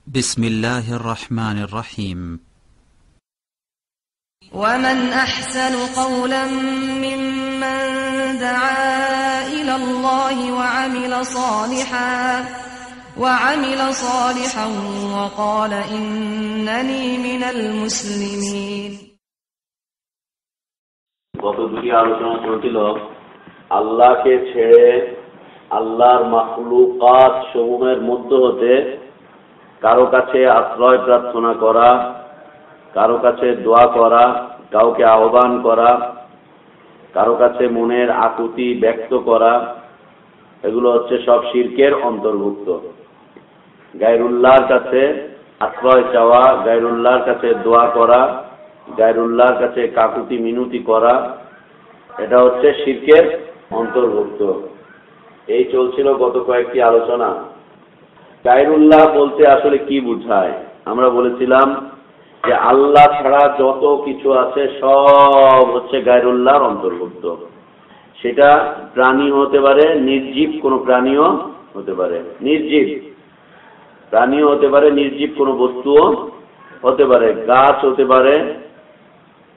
بسم الله الرحمن الرحيم. ومن أحسن قولا ممن دعا إلى الله وعمل صالحا وقال إنني من المسلمين. গত দুটি আলোচনা চলছিল আল্লাহকে ছেড়ে আল্লাহর মাখলুকাত সমূহের মধ্য হতে কারো কাছে আশ্রয় প্রার্থনা করা, কারো কাছে দোয়া করা, কাউকে আহ্বান করা, কারো কাছে মনের আকুতি ব্যক্ত করা, এগুলো হচ্ছে সব শিরকের অন্তর্ভুক্ত। গায়রুল্লাহর কাছে আশ্রয় চাওয়া, গায়রুল্লাহর কাছে দোয়া করা, গায়রুল্লাহর কাছে কাকুতি মিনতি করা, এটা হচ্ছে শিরকের অন্তর্ভুক্ত। এই চলছিল গত কয়েকটি আলোচনা। গায়রুল্লাহ বলতে আসলে কি বোঝায়? আমরা বলেছিলাম যে আল্লাহ ছাড়া যত কিছু আছে সব হচ্ছে গায়রুল্লাহর অন্তর্ভুক্ত। সেটা প্রাণী হতে পারে, নির্জীব কোনো প্রাণীও হতে পারে, নির্জীব প্রাণীও হতে পারে, নির্জীব কোনো বস্তুও হতে পারে, গাছ হতে পারে,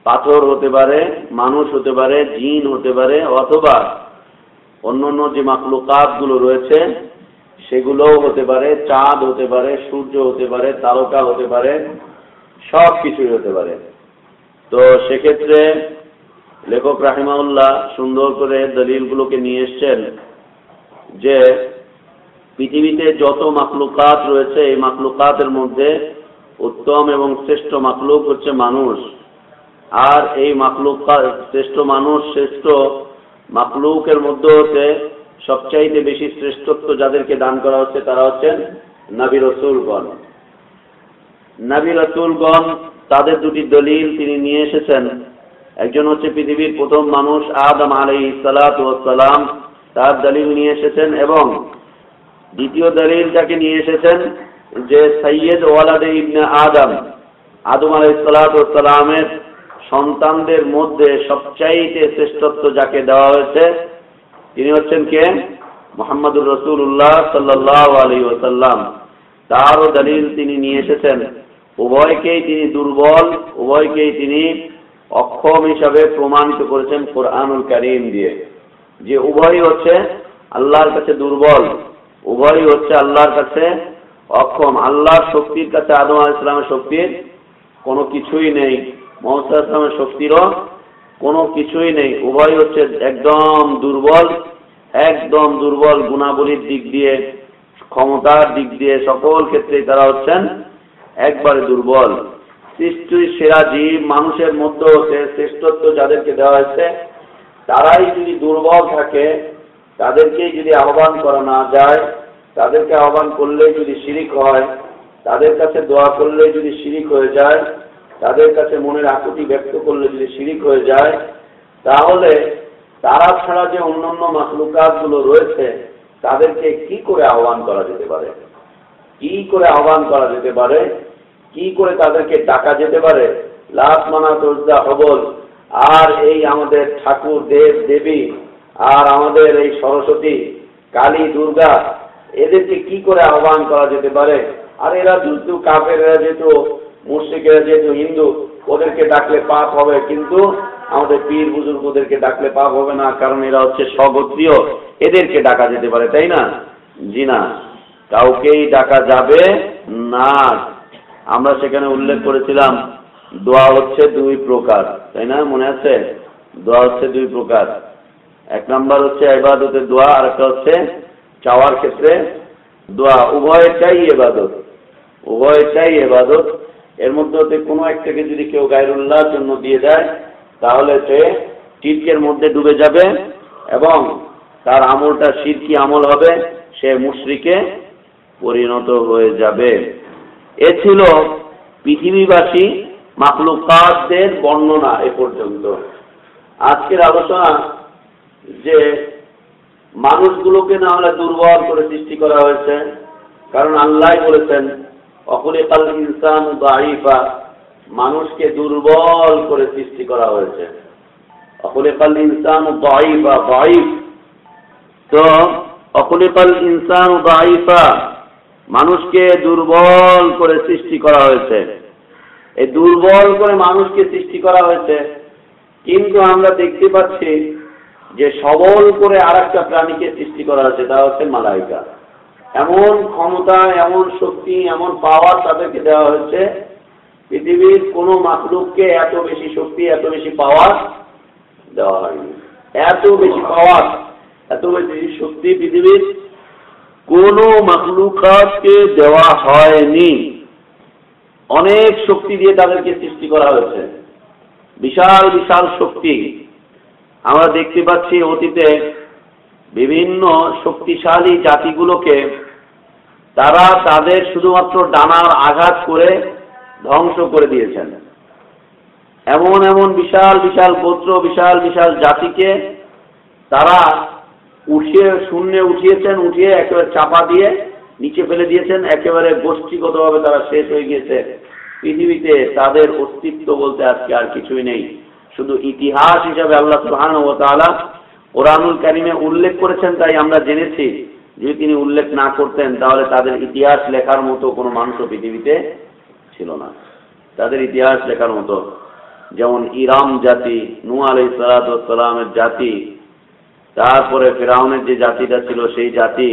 পাথর হতে পারে, মানুষ হতে পারে, জিন হতে পারে, অথবা অন্যান্য যে মাখলুকাত গুলো রয়েছে সেগুলোও হতে পারে, চাঁদ হতে পারে, সূর্য হতে পারে, তারকা হতে পারে, সব কিছুই হতে পারে। তো সেক্ষেত্রে লেখক রাহিমাহুল্লাহ সুন্দর করে দলিলগুলোকে নিয়ে এসছেন যে পৃথিবীতে যত মাখলুকাত রয়েছে এই মাখলুকাতের মধ্যে উত্তম এবং শ্রেষ্ঠ মাখলুক হচ্ছে মানুষ। আর এই মাখলুকাত শ্রেষ্ঠ মানুষ, শ্রেষ্ঠ মাখলুকের মধ্যে হতে সবচাইতে বেশি শ্রেষ্ঠত্ব যাদেরকে দান করা হচ্ছে তারা হচ্ছেন নবী রাসূলগণ। নবী রাসূলগণ তাদের দুটি দলিল তিনি নিয়ে এসেছেন। একজন হচ্ছে পৃথিবীর প্রথম মানুষ আদম আলাইহিস সালাতু ওয়াস সালাম, তার দলিল নিয়ে এসেছেন, এবং দ্বিতীয় দলিল যাকে নিয়ে এসেছেন যে সাইয়্যিদ ওয়ালাদে ইবনে আদম, আদম আলাইহিস সালাতু ওয়াস সালামের সন্তানদের মধ্যে সবচাইতে শ্রেষ্ঠত্ব যাকে দেওয়া হয়েছে তিনি হচ্ছেন কে? মুহাম্মদুর রাসূলুল্লাহ সাল্লাল্লাহু আলাইহি ওয়াসাল্লাম। তারও দলিল তিনি নিয়ে এসেছেন। উভয়কেই তিনি দুর্বল, উভয়কেই তিনি অক্ষম হিসাবে প্রমাণিত করেছেন কোরআনুল কারীম দিয়ে, যে উভয়ই হচ্ছে আল্লাহর কাছে দুর্বল, উভয়ই হচ্ছে আল্লাহর কাছে অক্ষম। আল্লাহর শক্তির কাছে আদম আলাইহিস সালামের শক্তির কোনো কিছুই নেই, মুহাম্মদ সাল্লাল্লাহু আলাইহি ওয়াসাল্লামের শক্তিরও কোনো কিছুই নেই। উভয় হচ্ছে একদম দুর্বল, একদম দুর্বল গুণাবলীর দিক দিয়ে, ক্ষমতার দিক দিয়ে, সকল ক্ষেত্রে তারা হচ্ছেন একবারে দুর্বল। সৃষ্টির সেরা জীব মানুষের মধ্যে হচ্ছে শ্রেষ্ঠত্ব যাদেরকে দেওয়া হয়েছে তারাই যদি দুর্বল থাকে, তাদেরকেই যদি আহ্বান করা না যায়, তাদেরকে আহ্বান করলে যদি শিরিক হয়, তাদের কাছে দোয়া করলে যদি শিরিক হয়ে যায়, তাদের কাছে মনের আকুতি ব্যক্ত করলে যদি শিরিক হয়ে যায়, তাহলে তারা ছাড়া যে অন্যান্য মাখলুকাত গুলো রয়েছে তাদেরকে কি করে আহ্বান করা যেতে পারে? কি করে আহ্বান করা যেতে পারে? কি করে তাদেরকে ডাকা যেতে পারে? লাত, মানাত, উজ্জা, হবল আর এই আমাদের ঠাকুর, দেব দেবী আর আমাদের এই সরস্বতী, কালী, দুর্গা, এদেরকে কি করে আহ্বান করা যেতে পারে? আর এরা যেহেতু কাফের, এরা যেহেতু মুশরিকেরা, যেহেতু হিন্দু, ওদেরকে ডাকলে পাপ হবে, কিন্তু আমাদের পীর বুজুর্গ ওদেরকে ডাকলে পাপ হবে না, কারণ এরা হচ্ছে স্বগোত্রীয়, এদেরকে ডাকা যেতে পারে, তাই না? জি না, কাউকেই ডাকা যাবে না। আমরা সেখানে উল্লেখ করেছিলাম দোয়া হচ্ছে দুই প্রকার, তাই না? মনে আছে? দোয়া হচ্ছে দুই প্রকার। এক নাম্বার হচ্ছে ইবাদতের দোয়া, আর একটা হচ্ছে চাওয়ার ক্ষেত্রে দোয়া। উভয়টাই ইবাদত, উভয়টাই ইবাদত। এর মধ্যে হতে কোনো একটাকে যদি কেউ গায়রুল্লাহর জন্য দিয়ে দেয় তাহলে সে শিরকের মধ্যে ডুবে যাবে এবং তার আমলটা শিরকি আমল হবে, সে মুশরিকে পরিণত হয়ে যাবে। এ ছিল পৃথিবীবাসী মাখলুকাতদের বর্ণনা এ পর্যন্ত। আজকের আলোচনা যে মানুষগুলোকে না হলে দুর্বল করে সৃষ্টি করা হয়েছে, কারণ আল্লাহ বলেছেন অখুলিকাল ইনসানু দাঈফা, মানুষকে দুর্বল করে সৃষ্টি করা হয়েছে। অখুলিকাল ইনসানু দাঈফা, দাঈফ। তো অখুলিকাল ইনসানু দাঈফা মানুষকে দুর্বল করে সৃষ্টি করা হয়েছে। এই দুর্বল করে মানুষকে সৃষ্টি করা হয়েছে, কিন্তু আমরা দেখতে পাচ্ছি যে সবল করে আরেকটা প্রাণীকে সৃষ্টি করা হয়েছে, তা হচ্ছে মালাইকা। এমন ক্ষমতা, এমন শক্তি, এমন পাওয়ার তাদেরকে দেওয়া হয়েছে, পৃথিবীর কোনো মাখলুককে এত বেশি শক্তি, এত বেশি পাওয়ার দেওয়া হয়নি। এত বেশি পাওয়ার, এত বেশি শক্তি পৃথিবীর কোন মাখলুকাতকে দেওয়া হয়নি। অনেক শক্তি দিয়ে তাদেরকে সৃষ্টি করা হয়েছে, বিশাল বিশাল শক্তি। আমরা দেখতে পাচ্ছি অতীতে বিভিন্ন শক্তিশালী জাতিগুলোকে তারা তাদের শুধুমাত্র ডানার আঘাত করে ধ্বংস করে দিয়েছেন। এমন এমন বিশাল বিশাল গোত্র, বিশাল বিশাল জাতিকে তারা উঠিয়ে শূন্যে উঠিয়েছেন, উঠিয়ে একেবারে চাপা দিয়ে নিচে ফেলে দিয়েছেন। একেবারে গোষ্ঠীগতভাবে তারা শেষ হয়ে গিয়েছে। পৃথিবীতে তাদের অস্তিত্ব বলতে আজকে আর কিছুই নেই। শুধু ইতিহাস হিসাবে আল্লাহ সুবহানাহু ওয়া তাআলা কোরআনুল কারীমে উল্লেখ করেছেন, তাই আমরা জেনেছি। যদি তিনি উল্লেখ না করতেন তাহলে তাদের ইতিহাস লেখার মতো কোনো মানুষও পৃথিবীতে ছিল না। তাদের ইতিহাস লেখার মতো, যেমন ইরাম জাতি, নূহ আলাইহিস সালাতু ওয়াস সালামের জাতি, তারপরে ফিরআউনের যে জাতিটা ছিল সেই জাতি,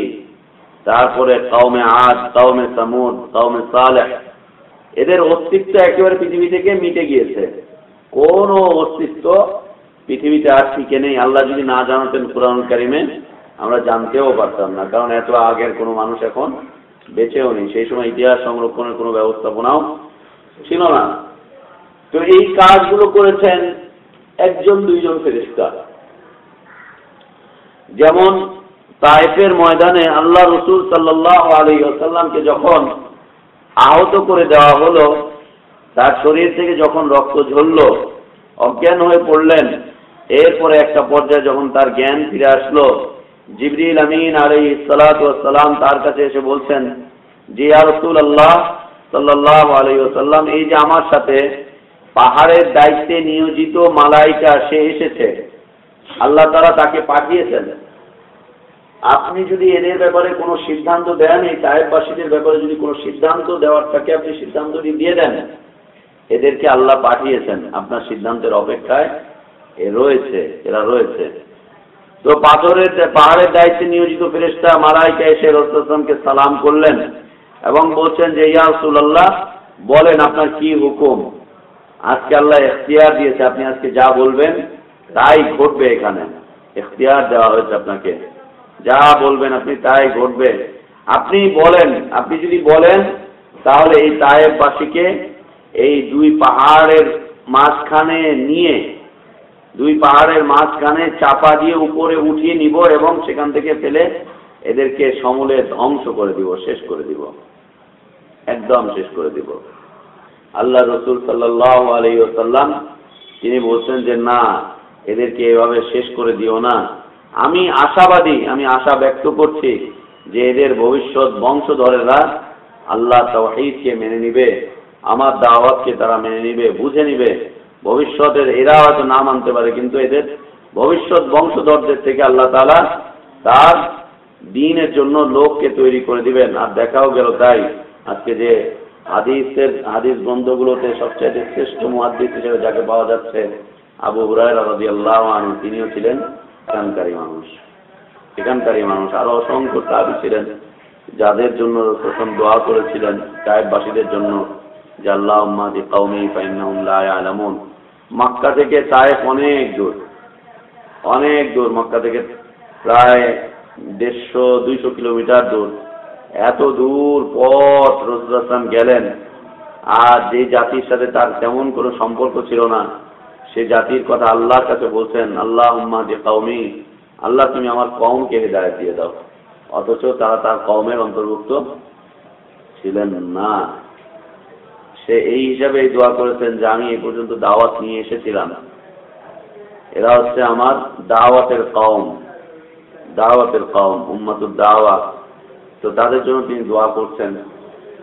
তারপরে কওমে আদ, কওমে সামুদ, কওমে সালেহ, এদের অস্তিত্ব একেবারে পৃথিবী থেকে মিটে গিয়েছে। কোনো অস্তিত্ব পৃথিবীতে আর টিকে নেই। আল্লাহ যদি না জানাতেন কোরআনুল কারীমে, আমরা জানতেও পারতাম না, কারণ এত আগের কোনো মানুষ এখন বেঁচেও নেই। সেই সময় ইতিহাস সংরক্ষণের কোনো ব্যবস্থাপনাও ছিল না। তো এই কাজগুলো করেছেন একজন দুইজন ফেরেশতা। যেমন তায়েফের ময়দানে আল্লাহ রাসূল সাল্লাল্লাহু আলাইহি ওয়াসাল্লামকে যখন আহত করে দেওয়া হলো, তার শরীর থেকে যখন রক্ত ঝরল, অজ্ঞান হয়ে পড়লেন, এরপরে একটা পর্যায়ে যখন তার জ্ঞান ফিরে আসলো, জিবরিল আমিন আলাইহিস সালাতু ওয়াস সালাম তার কাছে এসে বলছেন যে ইয়া রাসূলুল্লাহ সাল্লাল্লাহু আলাইহি ওয়াসাল্লাম, এই যে আমার সাথে পাহাড়ের দায়িত্বে নিয়োজিত মালাইকা সে এসেছে, আল্লাহ তাআলা তাকে পাঠিয়েছেন। আপনি যদি এদের ব্যাপারে কোনো সিদ্ধান্ত দেন, এই তায়েফবাসীদের ব্যাপারে যদি কোনো সিদ্ধান্ত দেওয়ার থাকে, আপনি সিদ্ধান্তটি দিয়ে দেন। এদেরকে আল্লাহ পাঠিয়েছেন, আপনার সিদ্ধান্তের অপেক্ষায় এরা রয়েছে। তো পাহাড়ের দায়িত্বে নিয়োজিত ফেরেশতা মালাইকা এসে রাসূলকে সালাম করলেন এবং বলছেন যে ইয়া রাসূলুল্লাহ, বলেন আপনার কি হুকুম। আজকে আল্লাহ ইখতিয়ার দিয়েছে, আপনি আজকে যা বলবেন তাই ঘটবে। এখানে ইখতিয়ার দেওয়া হয়েছে আপনাকে, যা বলবেন আপনি তাই ঘটবে। আপনি বলেন, আপনি যদি বলেন তাহলে এই তায়েফবাসীকে এই দুই পাহাড়ের মাঝখানে নিয়ে, দুই পাহাড়ের মাঝখানে চাপা দিয়ে উপরে উঠিয়ে নিব এবং সেখান থেকে ফেলে এদেরকে সমূলে ধ্বংস করে দিব, শেষ করে দিব, একদম শেষ করে দিব। আল্লাহ রাসূল সাল্লাল্লাহু আলাইহি ওয়াসাল্লাম তিনি বলছেন যে না, এদেরকে এভাবে শেষ করে দিও না। আমি আশাবাদী, আমি আশা ব্যক্ত করছি যে এদের ভবিষ্যৎ বংশধরেরা আল্লাহ তাওহীদকে মেনে নিবে, আমার দাওয়াতকে তারা মেনে নিবে, বুঝে নিবে। ভবিষ্যতের এরা হয়তো না মানতে পারে, কিন্তু এদের ভবিষ্যৎ বংশধরদের থেকে আল্লাহ তাআলা তার দ্বীনের জন্য লোককে তৈরি করে দিবেন। আর দেখাও গেল তাই। আজকে যে হাদিস গ্রন্থগুলোতে সবচেয়ে শ্রেষ্ঠ মুহাদ্দিস হিসেবে যাকে পাওয়া যাচ্ছে, আবু হুরায়রা রাদিয়াল্লাহু আনহু, তিনিও ছিলেন এখানকারই মানুষ। আরো অসংখ্য তাবী ছিলেন যাদের জন্য প্রথম দোয়া করেছিলেন তায়েফবাসীদের জন্য যে আল্লাহুম্মা দি কওমি ফাইন্নাহুম লা ইয়ালামুন। মক্কা থেকে তায়েফ অনেক দূর, মক্কা থেকে প্রায় 150-200 কিলোমিটার দূর। এত দূর পথ রাসূলুল্লাহ সাল্লাল্লাহু আলাইহি ওয়াসাল্লাম গেলেন, আর যে জাতির সাথে তার তেমন কোনো সম্পর্ক ছিল না, সে জাতির কথা আল্লাহর কাছে বলছেন, আল্লাহুম্মা দি কওমি, আল্লাহ তুমি আমার কওমকে হিদায়াত দিয়ে দাও। অথচ তারা তার কওমের অন্তর্ভুক্ত ছিলেন না। সে এই হিসাবে দোয়া করেছেন যে আমি এই পর্যন্ত দাওয়াত নিয়ে এসেছিলাম, এরা হচ্ছে আমার দাওয়াতের কওম, উম্মাতুদ দাওয়া। তো তাদের জন্য তিনি দোয়া করছেন।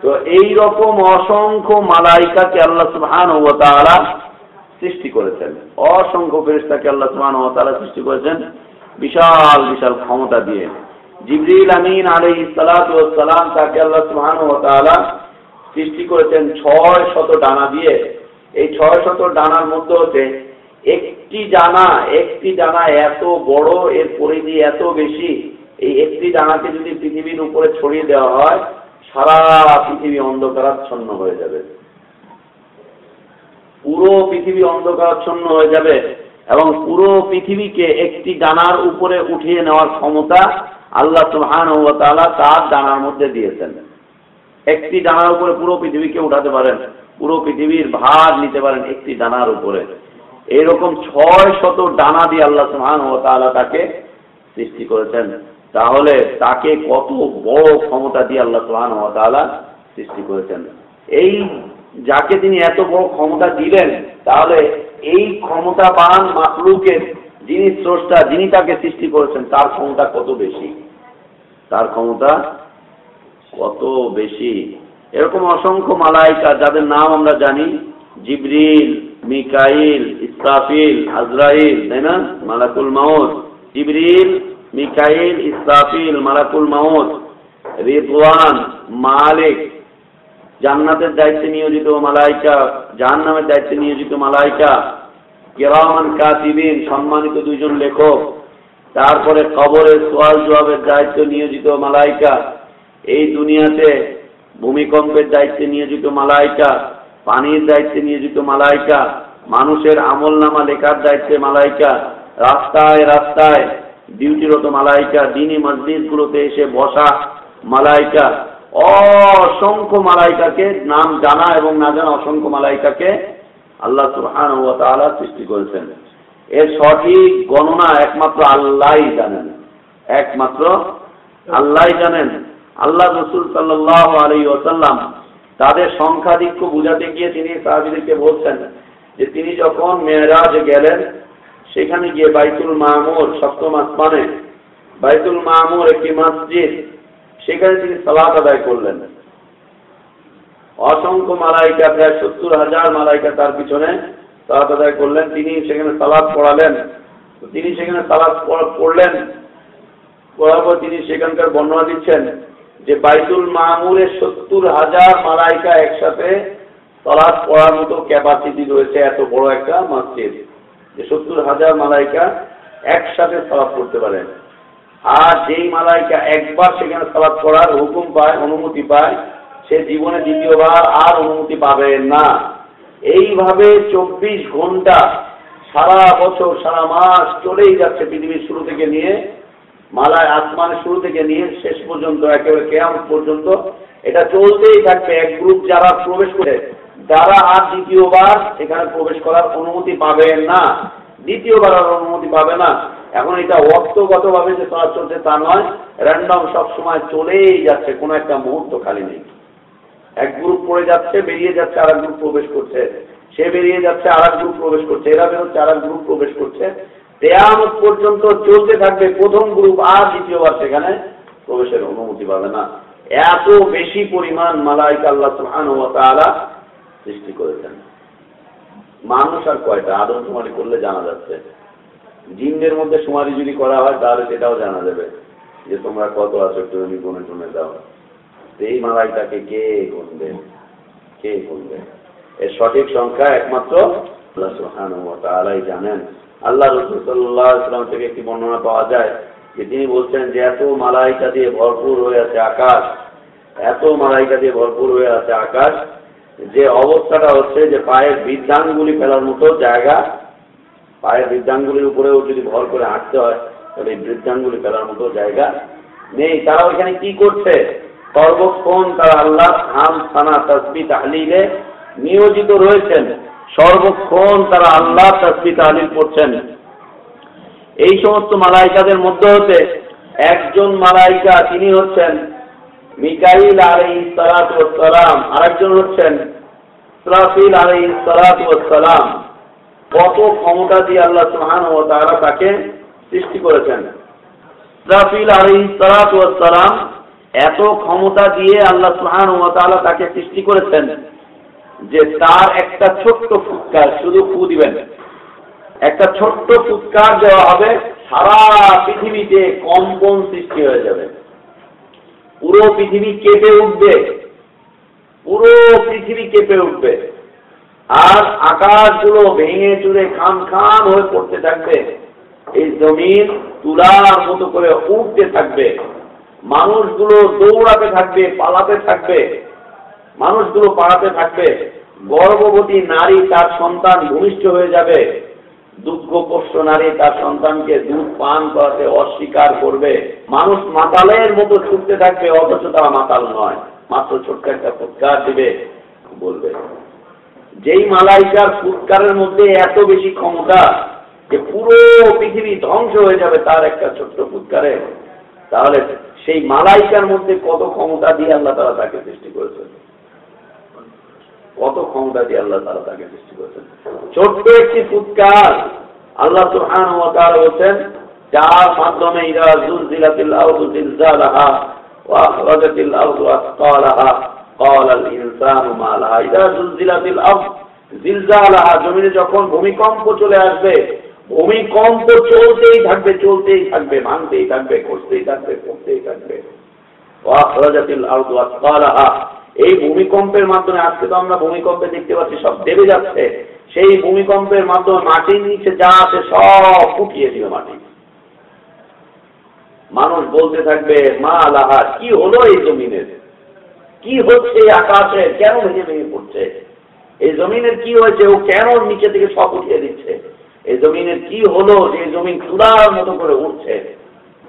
তো এই রকম অসংখ্য মালাইকাকে আল্লাহ সুবহানাহু ওয়া তাআলা সৃষ্টি করেছেন, অসংখ্য ফেরেশতাকে আল্লাহ সুবহানাহু ওয়া তাআলা সৃষ্টি করেছেন বিশাল বিশাল ক্ষমতা দিয়ে। জিবরিল আমিন আলাইহিস সালাতু ওয়াস সালাম তাকে আল্লাহ সুবহানাহু ওয়া তাআলা সৃষ্টি করেছেন 600 ডানা দিয়ে। এই 600 ডানার মধ্যে হতে একটি ডানা এত বড়, এর পরিধি এত বেশি, এই একটি ডানাকে যদি পৃথিবীর উপরে ছড়িয়ে দেওয়া হয় সারা পৃথিবী অন্ধকারাচ্ছন্ন হয়ে যাবে, পুরো পৃথিবী অন্ধকারাচ্ছন্ন হয়ে যাবে। এবং পুরো পৃথিবীকে একটি ডানার উপরে উঠিয়ে নেওয়ার ক্ষমতা আল্লাহ সুবহানাহু ওয়া তাআলা তার ডানার মধ্যে দিয়েছেন। একটি ডানার উপরে পুরো পৃথিবীকে উঠাতে পারেন, পুরো পৃথিবীর ভার নিতে পারেন একটি ডানার উপরে। এইরকম 600 ডানা দিয়ে আল্লাহ সুবহানাহু ওয়া তাআলা তাকে সৃষ্টি করেছেন। তাহলে তাকে কত বড় ক্ষমতা দিয়ে আল্লাহ সুবহানাহু ওয়া তাআলা সৃষ্টি করেছেন। এই যাকে তিনি এত বড় ক্ষমতা দিলেন, তাহলে এই ক্ষমতাবান মাখলুকের যিনি স্রষ্টা, যিনি তাকে সৃষ্টি করেছেন, তার ক্ষমতা কত বেশি, তার ক্ষমতা কত বেশি। এরকম অসংখ্য মালাইকা যাদের নাম আমরা জানি, জিবরিল, মিকাইল, ইসরাফিল, আজরাইল, তাই না, মালাকুল মাউত। জিবরিল, মিকাইল, ইসরাফিল, মালাকুল মাউত, রিদওয়ান, মালিক, জান্নাতের দায়িত্বে নিয়োজিত মালাইকা, জাহান্নামের দায়িত্বে নিয়োজিত মালাইকা, কিরামান কাতিবিন, সম্মানিত 2 জন লেখক, তারপরে কবরের সওয়াল জবাবের দায়িত্বে নিয়োজিত মালাইকা, এই দুনিয়াতে ভূমিকম্পের দায়িত্বে নিয়োজিত মালাইকা, পানির দায়িত্বে নিয়োজিত মালাইকা, মানুষের আমলনামা লেখার দায়িত্বে মালাইকা, রাস্তায় রাস্তায় ডিউটিরত মালাইকা, দ্বীনি মসজিদগুলোতে এসে বসা মালাইকা, অসংখ্য মালাইকাকে, নাম জানা এবং না জানা অসংখ্য মালাইকাকে আল্লাহ সুবহানাহু ওয়া তাআলা সৃষ্টি করেছেন। এর সঠিক গণনা একমাত্র আল্লাহই জানেন, একমাত্র আল্লাহই জানেন। আল্লাহ রাসূল সাল্লাল্লাহু আলাইহি ওয়াসাল্লাম তাদের সংখ্যাধিক্য বুঝাতে গিয়ে তিনি সাহাবীদেরকে বলছেন যে তিনি যখন মেরাজে গেলেন, সেখানে গিয়ে বাইতুল মামুর, 7ম আসমানে বাইতুল মামুর একটি মসজিদ, সেখানে তিনি সালাত আদায় করলেন। অসংখ্য মালাইকা, প্রায় 70,000 মালাইকা তার পিছনে সালাত আদায় করলেন। তিনি সেখানে সালাত পড়ালেন, তিনি সেখানে সালাত পড়লেন, পড়ার পর তিনি সেখানকার বর্ণনা দিচ্ছেন যে বাইতুল মামুরে 70,000 মালাইকা একসাথে সালাত পড়ার মতো ক্যাপাসিটি রয়েছে, এত বড় একটা মসজিদ যে 70,000 মালাইকা একসাথে সালাত পড়তে পারেন। আর যেই মালাইকা একবার সেখানে সালাত পড়ার হুকুম পায়, অনুমতি পায়, সে জীবনে দ্বিতীয়বার আর অনুমতি পাবে না। এইভাবে 24 ঘন্টা, সারা বছর, সারা মাস চলেই যাচ্ছে পৃথিবীর শুরু থেকে নিয়ে, আসমানের শুরু থেকে নিয়ে শেষ পর্যন্ত, একেবারে কিয়ামত পর্যন্ত এটা চলতেই থাকবে। এক গ্রুপ যারা প্রবেশ করে, যারা আর দ্বিতীয়বার এখানে প্রবেশ করার অনুমতি পাবে না, দ্বিতীয়বার আর অনুমতি পাবে না। এখন এটা অর্থগতভাবে যে চলা চলছে তা নয়, র্যান্ডম সব সময় চলেই যাচ্ছে, কোনো একটা মুহূর্ত খালি নেই। এক গ্রুপ পড়ে যাচ্ছে, বেরিয়ে যাচ্ছে, আর এক গ্রুপ প্রবেশ করছে, সে বেরিয়ে যাচ্ছে, আর এক গ্রুপ প্রবেশ করছে, এরা বেরোচ্ছে, আর এক গ্রুপ প্রবেশ করছে। কিয়ামত পর্যন্ত চলতে থাকবে। প্রথম গ্রুপ আর দ্বিতীয়বার সেখানে প্রবেশের অনুমতি পাবে না। এত বেশি পরিমাণ মালাইকা আল্লাহ সুবহানাহু ওয়া তাআলা সৃষ্টি করেছেন। মানুষ আর কয়টা আদমশুমারি করলে জানা যাচ্ছে। জিনদের মধ্যে শুমারি যদি করা হয় তাহলে সেটাও জানা যাবে যে তোমরা কত আছো, তুমি গুনে গুনে দাও। এই মালাইকাকে কে গুনবে, কে গুনবে? এর সঠিক সংখ্যা একমাত্র আল্লাহ সুবহানাহু ওয়া তাআলাই জানেন। আল্লাহ রাসূল সাল্লাল্লাহু আলাইহি ওয়াসাল্লাম থেকে একটি বর্ণনা পাওয়া যায় যে তিনি বলছেন যে এত মালাইকা দিয়ে ভরপুর হয়ে আছে আকাশ, এত মালাইকা দিয়ে ভরপুর হয়ে আছে আকাশ, যে অবস্থাটা হচ্ছে যে পায়ের বৃদ্ধাঙ্গুলি ফেলার মতো জায়গা, পায়ের বৃদ্ধাঙ্গুলির উপরেও যদি ভর করে হাঁটতে হয় তাহলে এই বৃদ্ধাঙ্গুলি ফেলার মতো জায়গা নেই। তারা ওইখানে কি করছে? সর্বক্ষণ তারা আল্লাহ হাম, সানা, তাসবিহ, তাহলিলে নিয়োজিত রয়েছেন। সর্বক্ষণ তারা আল্লাহ তাসবিহ তাহলিল করছেন। এই সমস্ত মালাইকাদের মধ্যে হতে একজন মালাইকা, তিনি হচ্ছেন মিকাইল আলাইহিস সালাতু ওয়াস সালাম, আরেকজন হচ্ছেন ইসরাফিল আলাইহিস সালাতু ওয়াস সালাম। কত ক্ষমতা দিয়ে আল্লাহ সুবহানাহু ওয়া তাআলা তাকে সৃষ্টি করেছেন। ইসরাফিল আলাইহিস সালাতু ওয়াস সালাম এত ক্ষমতা দিয়ে আল্লাহ সুবহানাহু ওয়া তাআলা তাকে সৃষ্টি করেছেন যে তার একটা ছোট্ট ফুৎকার, শুধু ফু দিবেন, একটা ছোট্ট ফুৎকার দেওয়া হবে, সারা পৃথিবীতে কম্পন সৃষ্টি হয়ে যাবে, পুরো পৃথিবী কেঁপে উঠবে, পুরো পৃথিবী কেঁপে উঠবে, আর আকাশগুলো ভেঙে চুরে খান খান হয়ে পড়তে থাকবে, এই জমিন তুলার মতো করে উঠতে থাকবে, মানুষগুলো দৌড়াতে থাকবে, পালাতে থাকবে, মানুষগুলো পালাতে থাকবে, গর্ভবতী নারী তার সন্তান ভূমিষ্ঠ হয়ে যাবে, দুগ্ধপোষ্য নারী তার সন্তানকে দুধ পান করাতে অস্বীকার করবে, মানুষ মাতালের মতো ছুটতে থাকবে, অথচ তারা মাতাল নয়, মাত্র ছোট্ট একটা ফুৎকার দিবে, বলবে। যেই মালাইকার ফুৎকারের মধ্যে এত বেশি ক্ষমতা যে পুরো পৃথিবী ধ্বংস হয়ে যাবে তার একটা ছোট্ট ফুৎকারে, তাহলে সেই মালাইকার মধ্যে কত ক্ষমতা দিয়ে আল্লাহ তাআলা তাকে সৃষ্টি করেছেন, কত ক্ষমতা দিয়ে আল্লাহ তাআলা তাকে সৃষ্টি করেছেন। ছোট্ট একটি ফুৎকার আল্লাহ সুবহানাহু ওয়া তাআলা বলেন, যার মাধ্যমে ইযা যুলজিলাতিল আরদু জিলজালাহা ওয়া আখরাজাতিল আরদু আসকালাহা ক্বালাল ইনসানু মা লাহা। ইযা যুলজিলাতিল আরদু জিলজালাহা, জমিনে যখন ভূমিকম্প চলে আসবে, ভূমিকম্প চলতেই থাকবে, চলতেই থাকবে, ভাঙতেই থাকবে, করতেই থাকবে, করতেই থাকবে। ওয়া আখরাজাতিল আরদু আসকালাহা, এই ভূমিকম্পের মাধ্যমে, আজকে তো আমরা ভূমিকম্পে দেখতে পাচ্ছি সব দেবে যাচ্ছে, সেই ভূমিকম্পের মাধ্যমে মাটির নিচে যা আছে সব ফুটিয়ে দিবে মাটি। মানুষ বলতে থাকবে মা লাহা, কি হলো এই জমিনের, কি হচ্ছে এই আকাশে, কেন ভেঙে ভেঙে পড়ছে, এই জমিনের কি হয়েছে, ও কেন নিচে থেকে সব উঠিয়ে দিচ্ছে, এই জমিনের কি হলো যে জমিন তুলার মতো করে উঠছে,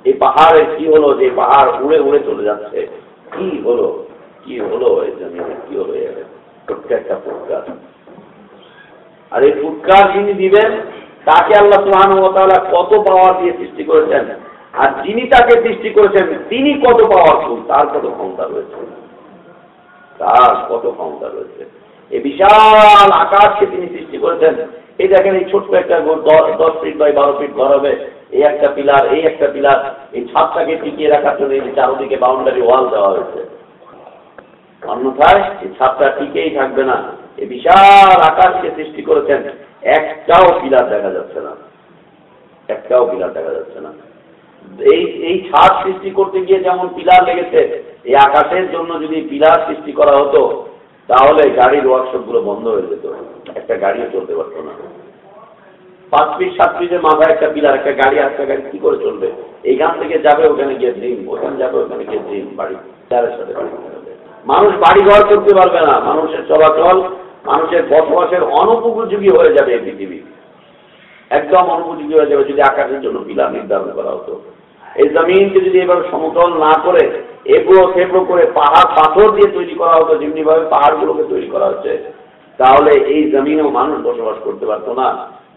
এই পাহাড়ের কি হলো যে পাহাড় উড়ে উড়ে চলে যাচ্ছে, কি হলো, কি হলো এই জমিনে, কি হলো, একটা ফুৎকার। আর এই ফুৎকার যিনি দিবেন তাকে আল্লাহ সুবহানাহু ওয়া তাআলা কত পাওয়ার দিয়ে সৃষ্টি করেছেন, আর যিনি তাকে সৃষ্টি করেছেন তিনি কত পাওয়ারফুল, তার কত ক্ষমতা রয়েছে, তার কত ক্ষমতা রয়েছে। এই বিশাল আকাশকে তিনি সৃষ্টি করেছেন। এই দেখেন, এই ছোট্ট একটা 10 ফিট বাই 12 ফিট ঘর হবে, এই একটা পিলার, এই একটা পিলার, এই ছাদটাকে টিকিয়ে রাখার জন্য এই চারদিকে বাউন্ডারি ওয়াল দেওয়া হয়েছে, অন্যথায় এই ছাদটা টিকেই থাকবে না। এই বিশাল আকাশকে সৃষ্টি করেছেন, একটাও পিলার দেখা যাচ্ছে না, একটাও পিলার দেখা যাচ্ছে না। এই ছাদ সৃষ্টি করতে গিয়ে যেমন পিলার লেগেছে, এই আকাশের জন্য যদি পিলার সৃষ্টি করা হতো তাহলে গাড়ির ওয়ার্কশপ গুলো বন্ধ হয়ে যেত, একটা গাড়িও চলতে পারতো না। 5 ফিট 7 ফিটের মাথায় একটা পিলার, একটা গাড়ি কি করে চলবে? এইখান থেকে যাবে ওখানে গিয়ে ড্রিম, ওখানে যাবে ওখানে গিয়ে ড্রিম, বাড়ি পিলারের সাথে বাড়ি। মানুষ বাড়ি ঘর করতে পারবে না, মানুষের চলাচল, মানুষের বসবাসের অনুপযোগী হয়ে যাবে এই পৃথিবী, একদম অনুপযোগী হয়ে যাবে যদি আকাশের জন্য পিলার নির্ধারণ করা হতো। এই জমিনকে যদি এভাবে সমতল না করে এবড়ো থেবড়ো করে পাহাড় পাথর দিয়ে তৈরি করা হতো, যেমনি ভাবে পাহাড়গুলোকে তৈরি করা হচ্ছে, তাহলে এই জমিনেও মানুষ বসবাস করতে পারতো না,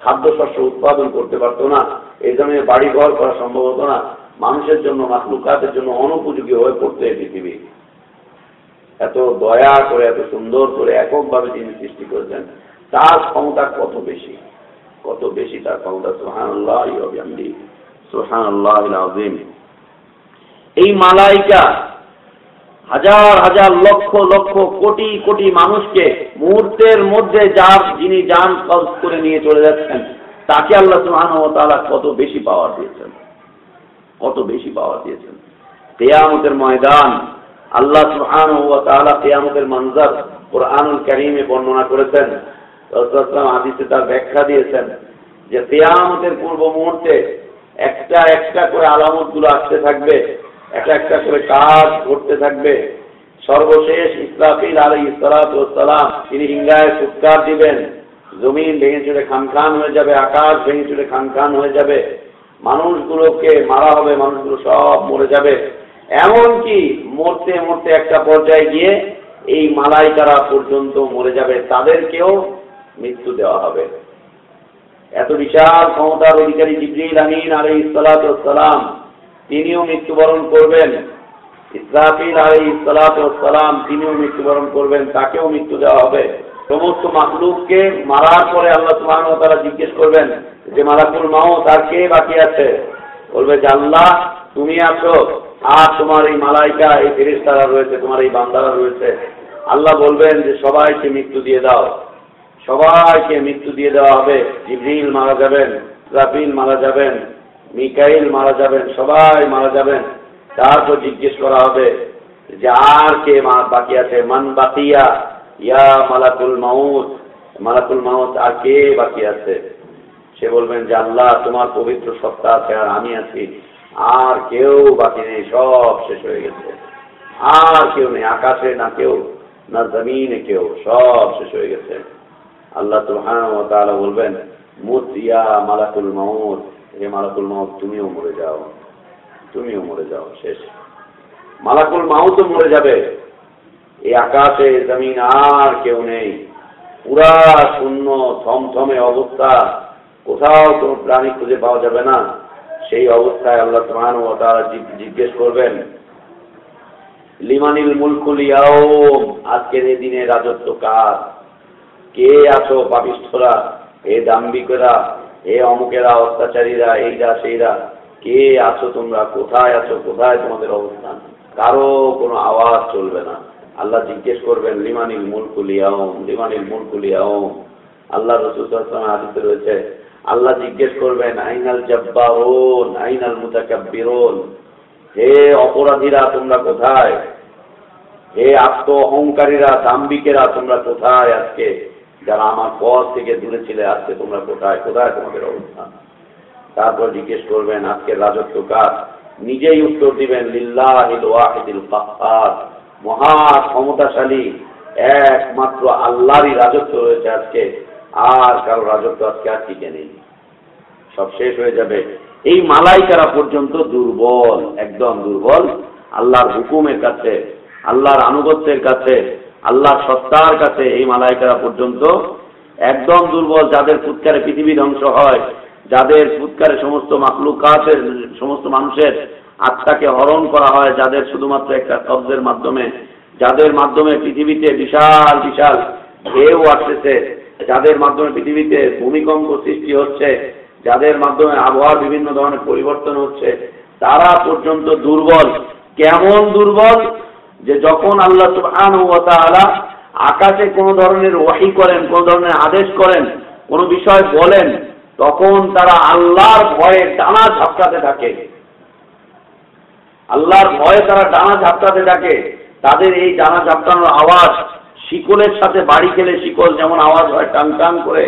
খাদ্যশস্য উৎপাদন করতে পারতো না, এই জমিনে বাড়ি ঘর করা সম্ভব হতো না, মানুষের জন্য, মাখলুকাতের জন্য অনুপযোগী হয়ে পড়তো এই পৃথিবী। এত দয়া করে, এত সুন্দর করে এককভাবে যিনি সৃষ্টি করেছেন, তার ক্ষমতা কত বেশি, কত বেশি তার ক্ষমতা। সুবহানাল্লাহি ওয়া বিহামদিহি, সুবহানাল্লাহিল আযীম। এই মালাইকা হাজার হাজার লক্ষ লক্ষ কোটি কোটি মানুষকে মুহূর্তের মধ্যে যিনি জান কবজ করে নিয়ে চলে যাচ্ছেন, তাকে আল্লাহ সুবহানাহু ওয়া তাআলা কত বেশি পাওয়ার দিয়েছেন, কত বেশি পাওয়ার দিয়েছেন। কিয়ামতের ময়দান, আল্লাহ সুবহানাহু ওয়া তাআলা কিয়ামতের মঞ্জর কুরআনুল কারীমে বর্ণনা করেছেন, রাসূলুল্লাহ সাল্লাল্লাহু আলাইহি ওয়াসাল্লাম হাদিসে তার ব্যাখ্যা দিয়েছেন যে কিয়ামতের পূর্ব মুহূর্তে একটা একটা করে আলামতগুলো আসতে থাকবে, একটা একটা করে কাজ ঘটতে থাকবে। সর্বশেষ ইসরাফিল আলাইহিস সালাতু ওয়াস সালাম তিনি হিঙ্গায় ফুৎকার দিবেন, জমিন ভেঙে চুরে খানখান হয়ে যাবে, আকাশ ভেঙে চুরে খানখান হয়ে যাবে, মানুষগুলোকে মারা হবে, মানুষগুলো সব মরে যাবে। এমনকি মরতে মরতে একটা পর্যায়ে গিয়ে এই মালাইকারা পর্যন্ত মরে যাবে, তাদেরকেও মৃত্যু দেওয়া হবে। এত বিশাল ক্ষমতার অধিকারী জিবরিল আমিন আলাইহিস সালাতু ওয়াস সালাম তিনিও মৃত্যুবরণ করবেন, ইসরাফিল আলাইহিস সালাতু ওয়াস সালাম তিনিও মৃত্যুবরণ করবেন, তাকেও মৃত্যু দেওয়া হবে। সমস্ত মাখলুককে মারার পরে আল্লাহ সুবহানাহু ওয়া তাআলা জিজ্ঞেস করবেন যে মালাকুল মাউত আর কে বাকি আছে? বলবে যে আল্লাহ তুমি আছো, আর তোমার এই মালাইকা, এই ফেরেশতারা রয়েছে, তোমার এই বান্দারা রয়েছে। আল্লাহ বলবেন যে সবাইকে মৃত্যু দিয়ে দাও, সবাইকে মৃত্যু দিয়ে দেওয়া হবে। জিবরিল মারা যাবেন, ইসরাফিল মারা যাবেন, মিকাইল মারা যাবেন, সবাই মারা যাবেন। তারপর জিজ্ঞেস করা হবে যে আর কে বাকি আছে, মান বাকিয়া ইয়া মালাকুল মাউত, মালাকুল মাউত আর কে বাকি আছে? সে বলবেন যে আল্লাহ তোমার পবিত্র সত্তা আছে আর আমি আছি, আর কেউ বাকি নেই, সব শেষ হয়ে গেছে, আর কেউ নেই, আকাশে না কেউ, না জমিনে কেউ, সব শেষ হয়ে গেছে। আল্লাহ সুবহানাহু ওয়া তাআলা বলবেন মুত ইয়া মালাকুল মাউত, হে মালাকুল মাউত তুমিও মরে যাও, তুমিও মরে যাও, শেষ। মালাকুল মাউতও মরে যাবে, এই আকাশে জমিন আর কেউ নেই, পুরা শূন্য থমথমে অবস্থা, কোথাও কোনো প্রাণী খুঁজে পাওয়া যাবে না। সেই অবস্থায় আল্লাহ সুবহানাহু ওয়া তাআলা জিজ্ঞেস করবেন লিমানিল মুলকুল ইয়াউম, আজকের এই দিনে রাজত্ব কার? কে আছো পাপিষ্ঠরা, এ দাম্ভিকেরা, এ অমুকেরা, অত্যাচারীরা, এইরা সেইরা, কে আছো তোমরা? কোথায় আছো? কোথায় তোমাদের অবস্থান? কারো কোনো আওয়াজ চলবে না। আল্লাহ জিজ্ঞেস করবেন লিমানিল মুলকুল ইয়াউম, লিমানিল মুলকুল ইয়াউম। আল্লাহ রাসূল সাল্লাল্লাহু আলাইহি ওয়াসাল্লাম হাদিসে রয়েছে আল্লাহ জিজ্ঞেস করবেন আইনাল জাব্বারুন আইনাল মুতাকাব্বিরুন, হে অপরাধীরা তোমরা কোথায়? হে আত্ম অহংকারীরা, দাম্ভিকেরা তোমরা কোথায়? আজকে যারা আমার পথ থেকে দূরে ছিলে, আজকে তোমরা কোথায়? কোথায় তোমাদের অবস্থান? তারপর জিজ্ঞেস করবেন আজকের রাজত্ব কার? নিজেই উত্তর দিবেন লিল্লাহিল ওয়াহিদিল কাহ্হার, মহা ক্ষমতাশালী একমাত্র আল্লাহরই রাজত্ব রয়েছে আজকে, আর কারো রাজত্ব আজকে আর টিকে নেই, সব শেষ হয়ে যাবে। এই মালাইকারা পর্যন্ত দুর্বল, একদম দুর্বল। আল্লাহর হুকুমের কাছে, আল্লাহর আনুগত্যের কাছে, আল্লাহর সত্তার কাছে এই মালাইকারা পর্যন্ত একদম দুর্বল। যাদের ফুৎকারে পৃথিবী ধ্বংস হয়, যাদের ফুৎকারে সমস্ত মাখলুকাতের, সমস্ত মানুষের আত্মাকে হরণ করা হয়, যাদের শুধুমাত্র একটা শব্দের মাধ্যমে, যাদের মাধ্যমে পৃথিবীতে বিশাল বিশাল ঢেউ আসতেছে, যাদের মাধ্যমে পৃথিবীতে ভূমিকম্প সৃষ্টি হচ্ছে, যাদের মাধ্যমে আবহাওয়ার বিভিন্ন ধরনের পরিবর্তন হচ্ছে, তারা পর্যন্ত দুর্বল। কেমন দুর্বল? যে যখন আল্লাহ সুবহানাহু ওয়া তাআলা আকাশে কোনো ধরনের ওহী করেন, কোনো ধরনের আদেশ করেন, কোনো বিষয় বলেন, তখন তারা আল্লাহর ভয়ে ডানা ঝাপটাতে থাকে, আল্লাহর ভয়ে তারা ডানা ঝাপটাতে থাকে। তাদের এই ডানা ঝাপটানোর আওয়াজ শিকলের সাথে বাড়ি খেলে শিকল যেমন আওয়াজ হয় টান টান করে,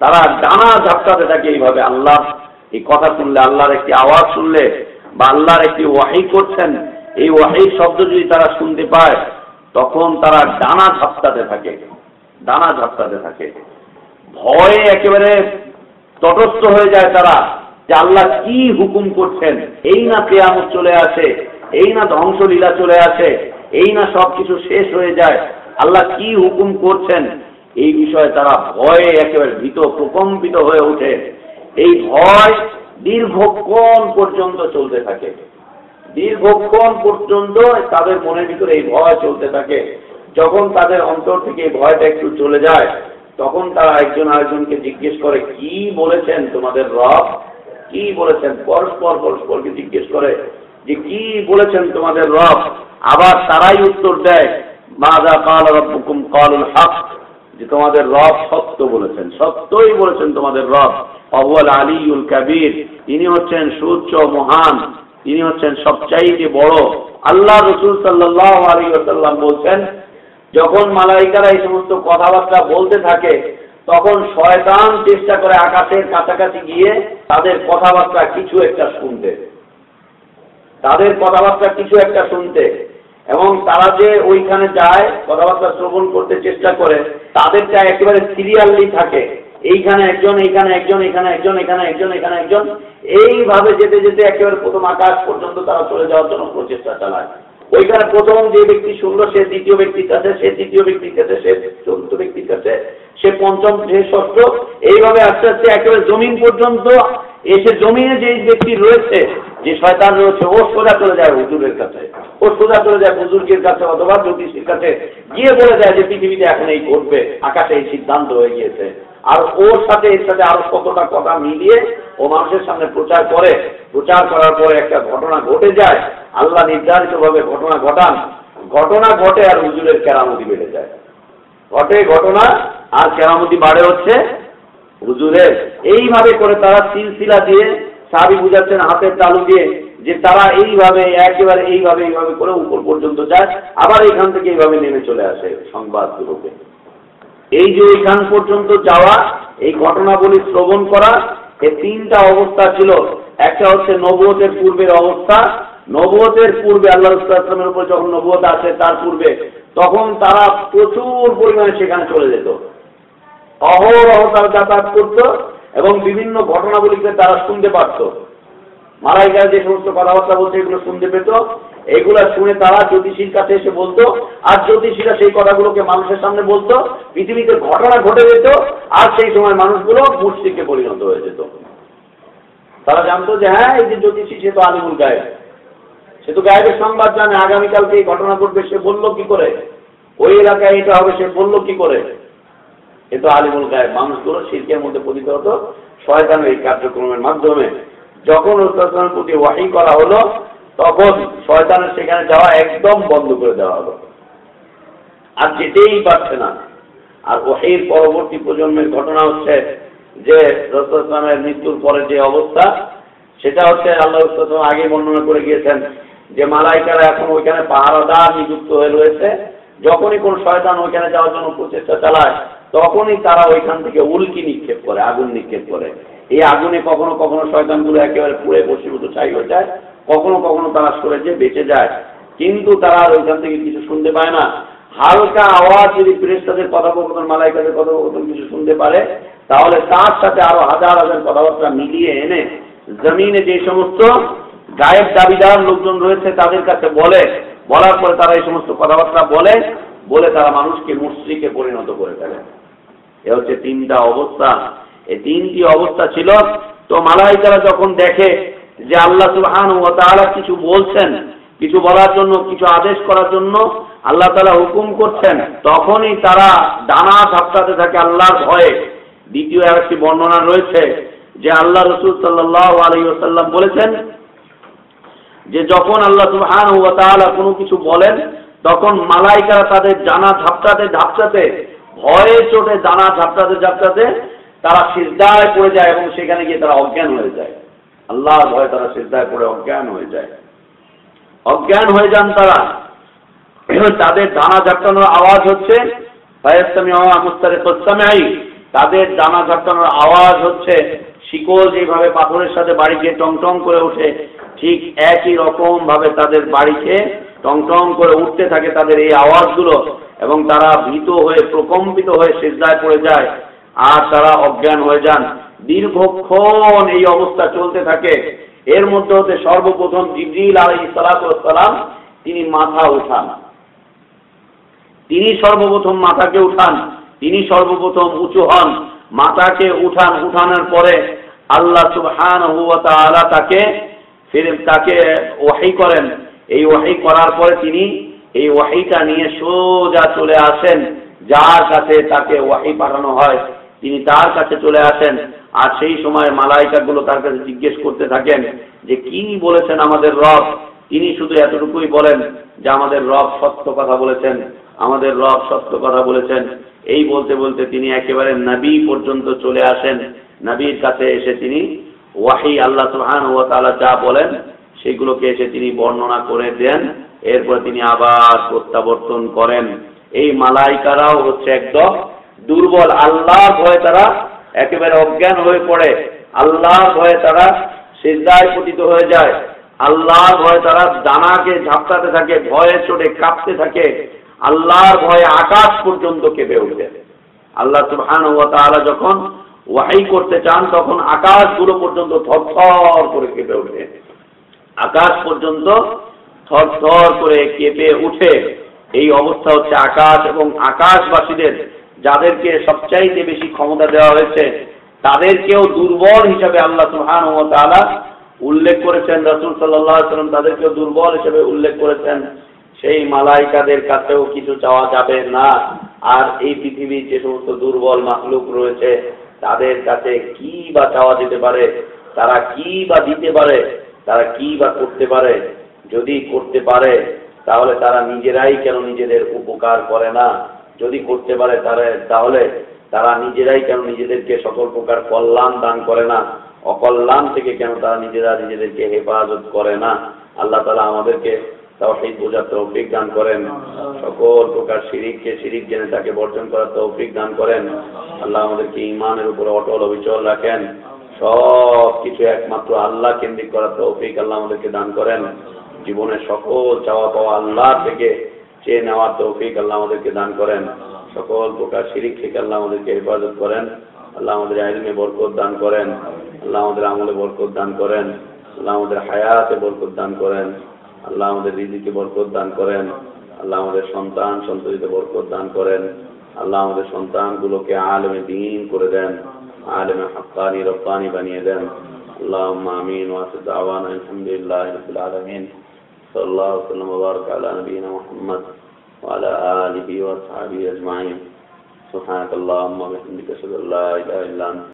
তারা ডানা ঝাপটাতে থাকে এইভাবে। আল্লাহ এই কথা শুনলে, আল্লাহর একটি আওয়াজ শুনলে, বা আল্লাহর একটি ওয়াহী করছেন, এই ওয়াহীর শব্দ যদি তারা শুনতে পায়, তখন তারা ডানা ঝাপটাতে থাকে, ডানা ঝাপটাতে থাকে। ভয়ে একেবারে তটস্থ হয়ে যায় তারা, যে আল্লাহ কি হুকুম করছেন, এই না কিয়ামত চলে আসে, এই না ধ্বংসলীলা চলে আসে, এই না সবকিছু শেষ হয়ে যায়, আল্লাহ কি হুকুম করছেন, এই বিষয়ে তারা ভয়ে একেবারে ভীত প্রকম্পিত হয়ে ওঠে। এই ভয় দীর্ঘক্ষণ পর্যন্ত চলতে থাকে, দীর্ঘক্ষণ পর্যন্ত তাদের মনের ভিতরে এই ভয় চলতে থাকে। যখন তাদের অন্তর থেকে এই ভয়টা একটু চলে যায়, তখন তারা একজন আরেকজনকে জিজ্ঞেস করে কি বলেছেন তোমাদের রব, কি বলেছেন? পরস্পর পরস্পরকে জিজ্ঞেস করে যে কি বলেছেন তোমাদের রব। আবার তারাই উত্তর দেয় মাযা ক্বালা রাব্বুকুম, ক্বালুল হক, যে তোমাদের রব সত্য বলেছেন, সত্যই বলেছেন তোমাদের রব। ওয়াল আলিয়ুল কাবীর, তিনি হচ্ছেন সুউচ্চ মহান, তিনি হচ্ছেন সবচাইতে বড়। আল্লাহ রাসূল সাল্লাল্লাহু আলাইহি ওয়াসাল্লাম বলছেন যখন মালাইকারা এই সমস্ত কথাবার্তা বলতে থাকে, তখন শয়তান চেষ্টা করে আকাশের কাছাকাছি গিয়ে তাদের কথাবার্তা কিছু একটা শুনতে, তাদের কথাবার্তা কিছু একটা শুনতে। এবং তারা যে ওইখানে যায় কথাবার্তা শ্রবণ করতে চেষ্টা করে, তাদেরটা একেবারে সিরিয়ালি থাকে, এইখানে একজন, এইখানে একজন, এখানে একজন, এখানে একজন, এখানে একজন, এইভাবে যেতে যেতে একেবারে প্রথম আকাশ পর্যন্ত তারা চলে যাওয়ার জন্য প্রচেষ্টা চালায়। ওইখানে প্রথম যে ব্যক্তি শুনলো সে দ্বিতীয় ব্যক্তির কাছে, সে তৃতীয় ব্যক্তির কাছে, সে চতুর্থ ব্যক্তির কাছে, সে পঞ্চম, সে ষষ্ঠ, এইভাবে আস্তে আস্তে একেবারে জমিন পর্যন্ত এসে জমিনে যে ব্যক্তি রয়েছে, যে শয়তান রয়েছে, ও সোজা চলে যায় হুজুরের কাছে, ও সোজা চলে যায় বুজুর্গের কাছে অথবা জ্যোতিষীর কাছে, গিয়ে বলে দেয় যে পৃথিবীতে এখন এই ঘটবে, আকাশে এই সিদ্ধান্ত হয়ে গিয়েছে। আর ওর সাথে এর সাথে আরো কতটা কথা মিলিয়ে ও মানুষের সামনে প্রচার করে, প্রচার করার পরে একটা ঘটনা ঘটে যায়, আল্লাহ নির্ধারিতভাবে ঘটনা ঘটান, ঘটনা ঘটে আর হুজুরের কেরামতি বেড়ে যায়, ঘটে ঘটনা আর কেরামতি বাড়ে হচ্ছে হুজুরের। এইভাবে করে তারা সিলসিলা দিয়ে সাহাবী বুঝাচ্ছেন হাতের তালু দিয়ে যে তারা এইভাবে একেবারে এইভাবে করে উপর পর্যন্ত যায়, আবার এখান থেকে এইভাবে নেমে চলে আসে সংবাদগুলোকে। এই যে ওইখান পর্যন্ত যাওয়া, এই ঘটনাবলী শ্রবণ করা, এই তিনটা অবস্থা ছিল। একটা হচ্ছে নবুয়তের পূর্বের অবস্থা। নবুয়তের পূর্বে আল্লাহ রাসূল সাল্লাল্লাহু আলাইহি ওয়াসাল্লামের উপর যখন নবুয়ত আসে তার পূর্বে, তখন তারা প্রচুর পরিমাণে সেখানে চলে যেত, অহরহ তারা যাতায়াত করত এবং বিভিন্ন ঘটনাগুলিকে তারা শুনতে পারত। মালাইকা যে সমস্ত কথাবার্তা বলছে এগুলো শুনতে পেত, এগুলা শুনে তারা জ্যোতিষীর কাছে এসে বলতো, আর জ্যোতিষীরা সেই কথাগুলোকে মানুষের সামনে বলতো, পৃথিবীতে ঘটনা ঘটে যেত, আর সেই সময় মানুষগুলো মুশরিকে পরিণত হয়ে যেত। তারা জানতো যে হ্যাঁ, এই যে জ্যোতিষী সে তো আলিমুল গায়েব, সে তো গায়েবের সংবাদ জানে, আগামীকালকে এই ঘটনা ঘটবে সে বললো কি করে, ওই এলাকায় এটা হবে সে বললো কি করে, এ তো আলিমুল গায়েব। মানুষগুলো শিরকের মধ্যে পতিত হতো শয়তানের এই কার্যক্রমের মাধ্যমে। যখন রাসূলের প্রতি ওহী করা হলো, তখন শয়তানের সেখানে যাওয়া একদম বন্ধ করে দেওয়া হলো, আর যেতেই পারছে না। আর ওহীর পরবর্তী প্রজন্মের ঘটনা হচ্ছে যে রাসূলের মৃত্যুর পরে যে অবস্থা, সেটা হচ্ছে আল্লাহ রাসূল আগে বর্ণনা করে গিয়েছেন যে মালাইকারা এখন ওইখানে পাহারাদার নিযুক্ত হয়ে রয়েছে। যখনই কোন শয়তান ওইখানে যাওয়ার জন্য প্রচেষ্টা চালায়, তখনই তারা ওইখান থেকে উল্কি নিক্ষেপ করে, আগুন নিক্ষেপ করে। এই আগুনে কখনো কখনো শয়তানগুলো একেবারে পুড়ে বসীভূত ছাই হয়ে যায়, কখনো কখনো তারা সরে যে বেঁচে যায়, কিন্তু তারা আর ওইখান থেকে কিছু শুনতে পায় না। হালকা আওয়াজ যদি ফেরেশতাদের কথোপকথন, মালাইকাদের কথোপকথন কিছু শুনতে পারে, তাহলে তার সাথে আরো হাজার হাজার কথাবার্তা মিলিয়ে এনে জমিনে যে সমস্ত গায়েব দাবিদার লোকজন রয়েছে তাদের কাছে বলার পরে তারা এই সমস্ত কথাবার্তা বলে তারা মানুষকে মুশরিকে পরিণত করে ফেলে। এ হচ্ছে তিনটা অবস্থা। এই তিনটি অবস্থা ছিল। তো মালাইকারা যখন দেখে যে আল্লাহ সুবহানাহু ওয়া তাআলা কিছু বলছেন, কিছু বলার জন্য, কিছু আদেশ করার জন্য আল্লাহ তাআলা হুকুম করছেন, তখনই তারা ডানা ঝাপটাতে থাকে আল্লাহর ভয়ে। দ্বিতীয় আরেকটি বর্ণনা রয়েছে যে আল্লাহ রাসূল সাল্লাল্লাহু আলাইহি ওয়াসাল্লাম বলেছেন যে যখন আল্লাহ সুবহানাহু ওয়া তাআলা কোনো কিছু বলেন, তখন মালাইকারা তাদের ডানা ঝাপটাতে ভয়ে চোটে ডানা ঝাপটাতে তারা সিজদায় পড়ে যায় এবং সেখানে গিয়ে তারা অজ্ঞান হয়ে যায়। আল্লাহর ভয়ে তারা সিজদায় পড়ে অজ্ঞান হয়ে যান তারা। তাদের ডানা ঝাপটানোর আওয়াজ হচ্ছে তাদের ডানা ঝাপটানোর আওয়াজ হচ্ছে শিকল যেভাবে পাথরের সাথে বাড়িকে টং টং করে ওঠে, ঠিক একই রকম ভাবে তাদের বাড়িকে টং টং করে উঠতে থাকে তাদের এই আওয়াজগুলো, এবং তারা ভীত হয়ে প্রকম্পিত হয়ে সিজদায় পড়ে যায় আর তারা অজ্ঞান হয়ে যান। দীর্ঘক্ষণ এই অবস্থা চলতে থাকে। এর মধ্যে হতে সর্বপ্রথম জিবরিল আলাইহিস সালাতু ওয়াস সালাম তিনি মাথা উঠান, তিনি সর্বপ্রথম মাথাকে উঠান, তিনি সর্বপ্রথম উঁচু হন। মাথাকে উঠানোর পরে আল্লাহ সুবহানাহু ওয়া তাআলা তাকে ওহী করেন। এই ওহী করার পরে তিনি এই ওহীটা নিয়ে সোজা চলে আসেন যার কাছে তাকে ওহী পাঠানো হয়, তিনি তার কাছে চলে আসেন। আর সেই সময় মালাইকাগুলো তার কাছে জিজ্ঞেস করতে থাকেন যে কি বলেছেন আমাদের রব। তিনি শুধু এতটুকুই বলেন যে আমাদের রব সত্য কথা বলেছেন, আমাদের রব সত্য কথা বলেছেন। এই বলতে বলতে তিনি একেবারে নবী পর্যন্ত চলে আসেন। নবীর কাছে এসে তিনি ওয়াহী আল্লাহ সুবহানাহু ওয়া তাআলা যা বলেন সেগুলোকে এসে তিনি বর্ণনা করে দেন। এরপর তিনি আবার প্রত্যাবর্তন করেন। এই মালাইকারাও হচ্ছে একদম দুর্বল। আল্লাহর ভয়ে তারা একেবারে অজ্ঞান হয়ে পড়ে, আল্লাহর ভয়ে তারা সিজদায় পতিত হয়ে যায়, আল্লাহর ভয়ে তারা ডানাকে ঝাপটাতে থাকে, ভয়ে চোটে কাঁপতে থাকে, আল্লাহর ভয়ে আকাশ পর্যন্ত কেঁপে ওঠে। আল্লাহ সুবহানাহু ওয়া তাআলা যখন ওয়াহী করতে চান তখন আকাশগুলো পর্যন্ত থরথর করে কেঁপে ওঠে, আকাশ পর্যন্ত থরথর করে কেঁপে উঠে। এই অবস্থা হচ্ছে আকাশ এবং আকাশবাসীদের, যাদেরকে সবচাইতে বেশি ক্ষমতা দেওয়া হয়েছে, তাদেরকেও দুর্বল হিসাবে আল্লাহ সুবহানাহু ওয়া তাআলা উল্লেখ করেছেন। রাসূল সাল্লাল্লাহু আলাইহি ওয়াসাল্লাম তাদেরকেও দুর্বল হিসাবে উল্লেখ করেছেন। সেই মালাইকাদের কাছেও কিছু চাওয়া যাবে না। আর এই পৃথিবীর যে সমস্ত দুর্বল মাখলুক রয়েছে তাদের কাছে কি বা চাওয়া যেতে পারে, তারা কি বা দিতে পারে, তারা কি বা করতে পারে? যদি করতে পারে তাহলে তারা নিজেরাই কেন নিজেদের উপকার করে না? যদি করতে পারে তাহলে তারা নিজেরাই কেন নিজেদেরকে সকল প্রকার কল্যাণ দান করে না? অকল্যাণ থেকে কেন তারা নিজেরা নিজেদেরকে হেফাজত করে না। আল্লাহ তাআলা আমাদেরকে তাওহীদ বোঝার তৌফিক দান করেন, সকল প্রকার শিরিককে শিরিক জেনে তাকে বর্জন করার তৌফিক দান করেন। আল্লাহ আমাদেরকে ঈমানের উপরে অটল অবিচল রাখেন, সব কিছু একমাত্র আল্লাহ কেন্দ্রিক করার তৌফিক আল্লাহ আমাদেরকে দান করেন। জীবনের সকল চাওয়া পাওয়া আল্লাহ থেকে চেয়ে নেওয়ার তৌফিক আল্লাহ আমাদেরকে দান করেন। সকল প্রকার শিরিক থেকে আল্লাহ আমাদেরকে হেফাজত করেন। আল্লাহ আমাদের ইলমে বরকত দান করেন, আল্লাহ আমাদের আমলে বরকত দান করেন, আল্লাহ আমাদের হায়াতে বরকত দান করেন, আল্লাহ আমাদের রিজিকে বরকত দান করেন, আল্লাহ আমাদের সন্তান সন্ততিতে বরকত দান করেন। আল্লাহ আমাদের সন্তানগুলোকে আলেমে দ্বীন করে দেন, আলেমে হাক্কানি রব্বানি বানিয়ে দেন। আল্লাহুম্মা আমিন ওয়া আখির দাওয়ানা আলহামদুলিল্লাহি রাব্বিল আলামিন। সাল্লাল্লাহু আলাইহি ওয়া সাল্লাম ওয়া বারাকা আলা নবিয়িনা মুহাম্মদ ওয়া আলা আলিহি ওয়া আসহাবিহি আজমাইন। সুবহানাকাল্লাহুম্মা ওয়া বিহামদিকা আশহাদু আল্লা ইলাহা ইল্লা আনতা